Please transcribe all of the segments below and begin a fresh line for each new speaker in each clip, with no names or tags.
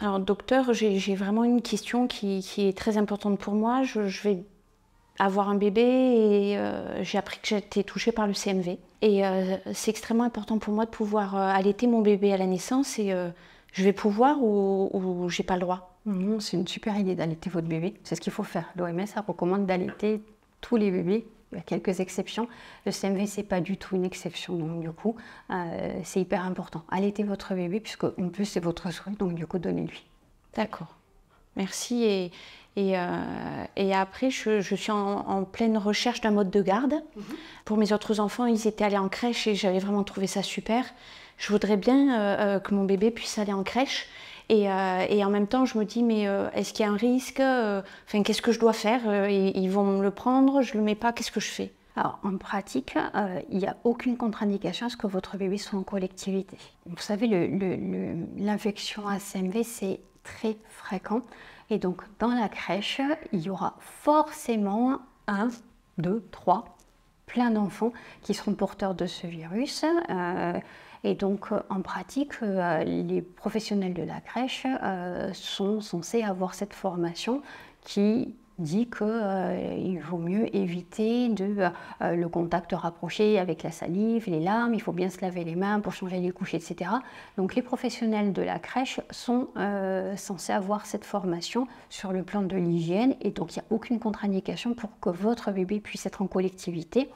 Alors, docteur, j'ai vraiment une question qui est très importante pour moi. Je vais avoir un bébé et j'ai appris que j'étais touchée par le CMV. Et c'est extrêmement important pour moi de pouvoir allaiter mon bébé à la naissance. Et je vais pouvoir ou j'ai pas le droit?
Non, c'est une super idée d'allaiter votre bébé. C'est ce qu'il faut faire. L'OMS recommande d'allaiter tous les bébés. Il y a quelques exceptions. Le CMV, c'est pas du tout une exception. Donc, du coup, c'est hyper important. Allaitez votre bébé, puisque en plus, c'est votre souhait. Donc, du coup, donnez-lui.
D'accord. Merci. Et après, je suis en pleine recherche d'un mode de garde. Pour mes autres enfants, ils étaient allés en crèche et j'avais vraiment trouvé ça super. Je voudrais bien que mon bébé puisse aller en crèche. Et en même temps, je me dis, mais est-ce qu'il y a un risque? Enfin, qu'est-ce que je dois faire? Ils vont me le prendre, je ne le mets pas, qu'est-ce que je fais?
Alors, en pratique, il n'y a aucune contre-indication à ce que votre bébé soit en collectivité. Vous savez, l'infection à CMV, c'est très fréquent. Et donc, dans la crèche, il y aura forcément 1, 2, 3, plein d'enfants qui seront porteurs de ce virus. Et donc, en pratique, les professionnels de la crèche sont censés avoir cette formation qui dit qu'il vaut mieux éviter le contact rapproché avec la salive, les larmes, il faut bien se laver les mains pour changer les couches, etc. Donc les professionnels de la crèche sont censés avoir cette formation sur le plan de l'hygiène et donc il n'y a aucune contre-indication pour que votre bébé puisse être en collectivité.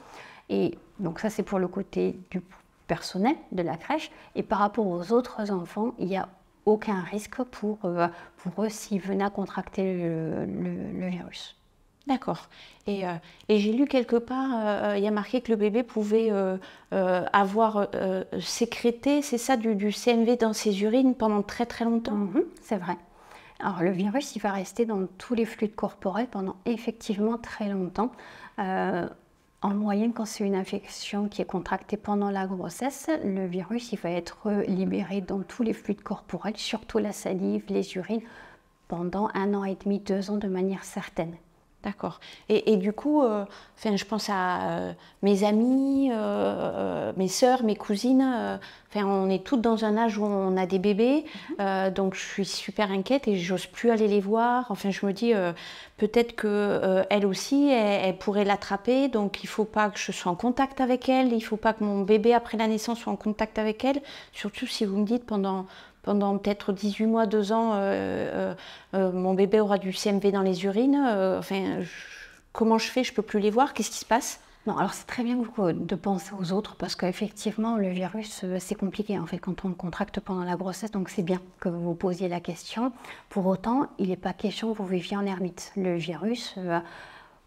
Et donc ça c'est pour le côté du personnel de la crèche et par rapport aux autres enfants, il n'y a aucun risque pour eux s'ils venaient à contracter le virus.
D'accord. Et j'ai lu quelque part, il y a marqué que le bébé pouvait avoir sécrété, c'est ça, du CMV dans ses urines pendant très très longtemps.
C'est vrai. Alors le virus, il va rester dans tous les fluides corporels pendant effectivement très longtemps. En moyenne, quand c'est une infection qui est contractée pendant la grossesse, le virus il va être libéré dans tous les fluides corporels, surtout la salive, les urines, pendant 1 an et demi, 2 ans de manière certaine.
D'accord. Et du coup, je pense à mes amis, mes sœurs, mes cousines. On est toutes dans un âge où on a des bébés. Donc, je suis super inquiète et j'ose plus aller les voir. Enfin, je me dis, peut-être qu'elle aussi, elle pourrait l'attraper. Donc, il ne faut pas que je sois en contact avec elle. Il ne faut pas que mon bébé, après la naissance, soit en contact avec elle. Surtout si vous me dites pendant peut-être 18 mois, 2 ans, mon bébé aura du CMV dans les urines. Comment je fais? Je ne peux plus les voir. Qu'est-ce qui se passe?
Non, alors c'est très bien de penser aux autres parce qu'effectivement, le virus, c'est compliqué en fait quand on le contracte pendant la grossesse. Donc c'est bien que vous vous posiez la question. Pour autant, il n'est pas question que vous viviez en ermite. Le virus,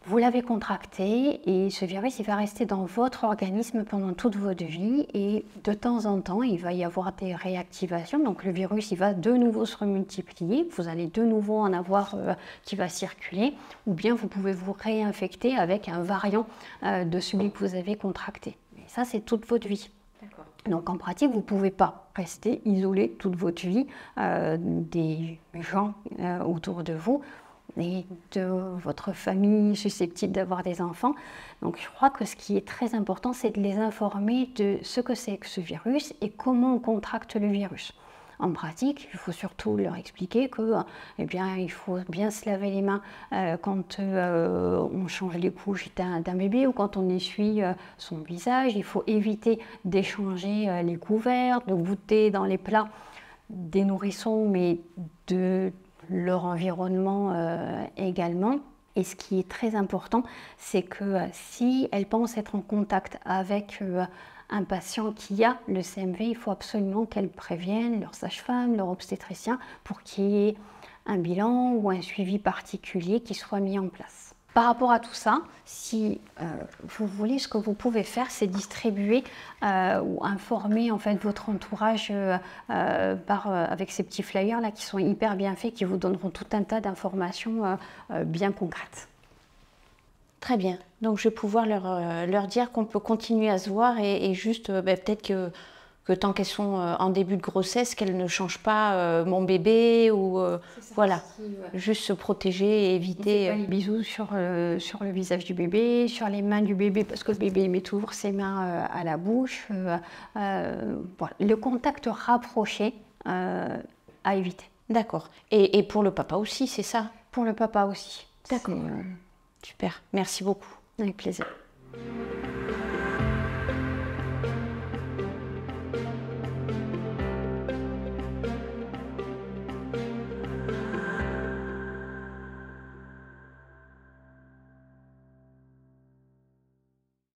vous l'avez contracté et ce virus, il va rester dans votre organisme pendant toute votre vie et de temps en temps, il va y avoir des réactivations. Donc le virus, il va de nouveau se remultiplier. Vous allez de nouveau en avoir qui va circuler ou bien vous pouvez vous réinfecter avec un variant de celui que vous avez contracté. Et ça, c'est toute votre vie. Donc en pratique, vous ne pouvez pas rester isolé toute votre vie des gens autour de vous et de votre famille susceptible d'avoir des enfants. Donc je crois que ce qui est très important, c'est de les informer de ce que c'est que ce virus et comment on contracte le virus. En pratique, il faut surtout leur expliquer que, il faut bien se laver les mains quand on change les couches d'un bébé ou quand on essuie son visage. Il faut éviter d'échanger les couverts, de goûter dans les plats des nourrissons, mais de leur environnement également. Et ce qui est très important, c'est que si elles pensent être en contact avec un patient qui a le CMV, il faut absolument qu'elles préviennent leur sage-femme, leur obstétricien, pour qu'il y ait un bilan ou un suivi particulier qui soit mis en place. Par rapport à tout ça, si vous voulez, ce que vous pouvez faire, c'est distribuer ou informer en fait votre entourage avec ces petits flyers là qui sont hyper bien faits, qui vous donneront tout un tas d'informations bien concrètes.
Très bien. Donc je vais pouvoir leur dire qu'on peut continuer à se voir et juste peut-être que tant qu'elles sont en début de grossesse, qu'elles ne changent pas mon bébé ou voilà, juste se protéger et éviter.
Les bisous sur le visage du bébé, sur les mains du bébé parce que le bébé met toujours ses mains à la bouche. Voilà. Le contact rapproché à éviter.
D'accord. Et pour le papa aussi, c'est ça?
Pour le papa aussi.
D'accord. Super. Merci beaucoup.
Avec plaisir.